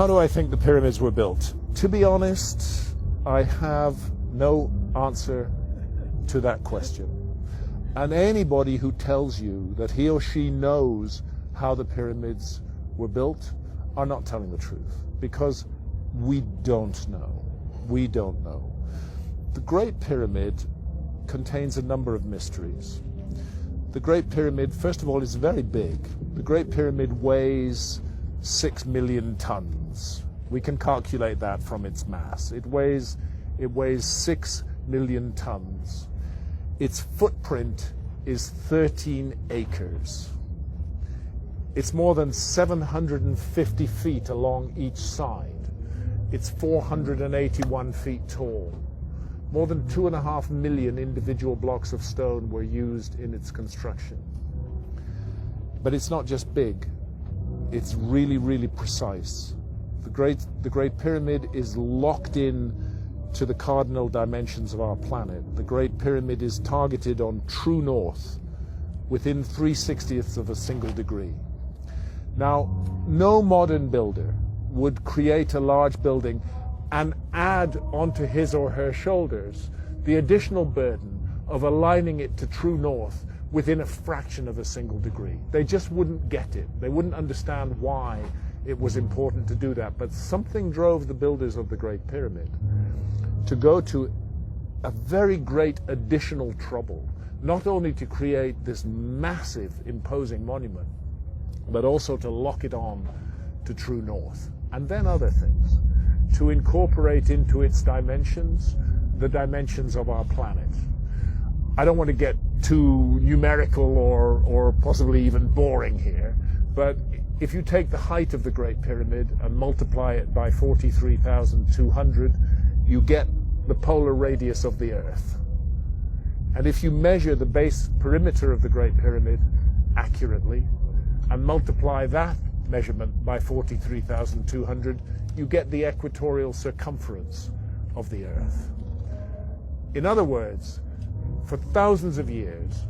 How do I think the pyramids were built? To be honest, I have no answer to that question. And anybody who tells you that he or she knows how the pyramids were built are not telling the truth, because we don't know. We don't know. The Great Pyramid contains a number of mysteries. The Great Pyramid, first of all, is very big. The Great Pyramid weighs 6 million tons. We can calculate that from its mass. It weighs 6 million tons. Its footprint is 13 acres. It's more than 750 feet along each side. It's 481 feet tall. More than 2.5 million individual blocks of stone were used in its construction. But it's not just big, it's really, really precise. The Great Pyramid is locked in to the cardinal dimensions of our planet. The Great Pyramid is targeted on true north within 3/60ths of a single degree. Now, no modern builder would create a large building and add onto his or her shoulders the additional burden of aligning it to true north within a fraction of a single degree. They just wouldn't get it. They wouldn't understand why it was important to do that. But something drove the builders of the Great Pyramid to go to a very great additional trouble, not only to create this massive, imposing monument, but also to lock it on to true north. And then other things, to incorporate into its dimensions the dimensions of our planet. I don't want to get too numerical or possibly even boring here, but if you take the height of the Great Pyramid and multiply it by 43,200, you get the polar radius of the Earth. And if you measure the base perimeter of the Great Pyramid accurately and multiply that measurement by 43,200, you get the equatorial circumference of the Earth. In other words, for thousands of years,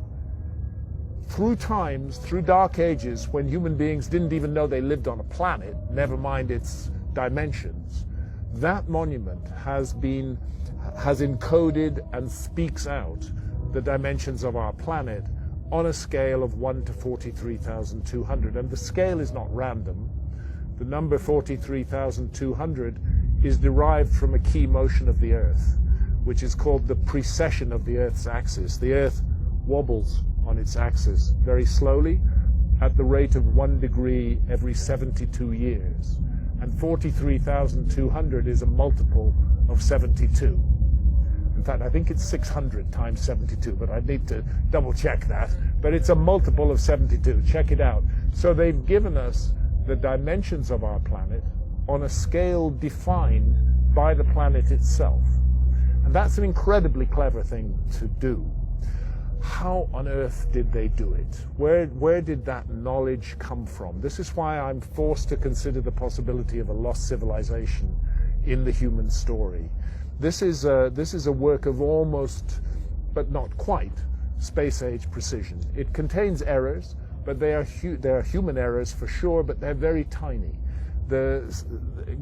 through times, through dark ages, when human beings didn't even know they lived on a planet, never mind its dimensions, that monument has encoded and speaks out the dimensions of our planet on a scale of 1 to 43,200. And the scale is not random. The number 43,200 is derived from a key motion of the Earth, which is called the precession of the Earth's axis. The Earth wobbles on its axis very slowly at the rate of 1 degree every 72 years. And 43,200 is a multiple of 72. In fact, I think it's 600 times 72, but I need to double check that. But it's a multiple of 72. Check it out. So they've given us the dimensions of our planet on a scale defined by the planet itself. And that's an incredibly clever thing to do. How on earth did they do it? Where did that knowledge come from? This is why I'm forced to consider the possibility of a lost civilization in the human story. This is a work of almost, but not quite, space-age precision. It contains errors, but they are human errors for sure, but they're very tiny. The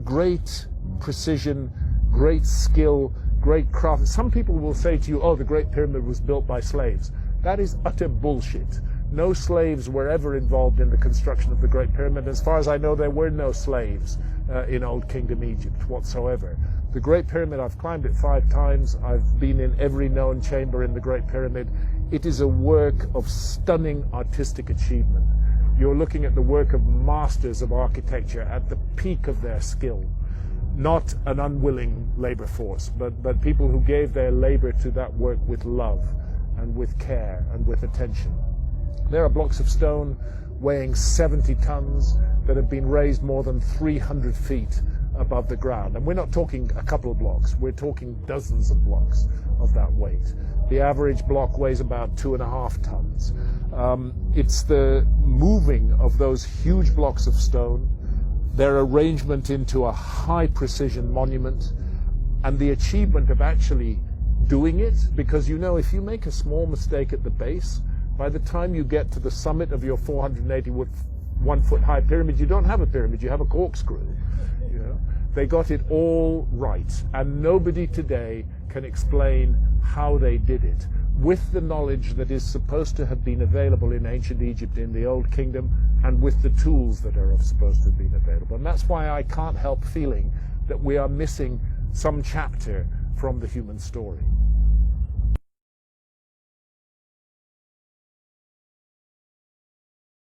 great precision, great skill, great craft. Some people will say to you, oh, the Great Pyramid was built by slaves. That is utter bullshit. No slaves were ever involved in the construction of the Great Pyramid. As far as I know, there were no slaves in Old Kingdom Egypt whatsoever. The Great Pyramid, I've climbed it 5 times. I've been in every known chamber in the Great Pyramid. It is a work of stunning artistic achievement. You're looking at the work of masters of architecture at the peak of their skill. Not an unwilling labor force, but people who gave their labor to that work with love and with care and with attention. There are blocks of stone weighing 70 tons that have been raised more than 300 feet above the ground. And we're not talking a couple of blocks, we're talking dozens of blocks of that weight. The average block weighs about 2.5 tons. It's the moving of those huge blocks of stone, their arrangement into a high precision monument, and the achievement of actually doing it, because you know if you make a small mistake at the base, by the time you get to the summit of your 481 foot high pyramid, you don't have a pyramid, you have a corkscrew. They got it all right, and nobody today can explain how they did it with the knowledge that is supposed to have been available in ancient Egypt in the Old Kingdom, and with the tools that are supposed to have been available. And that's why I can't help feeling that we are missing some chapter from the human story.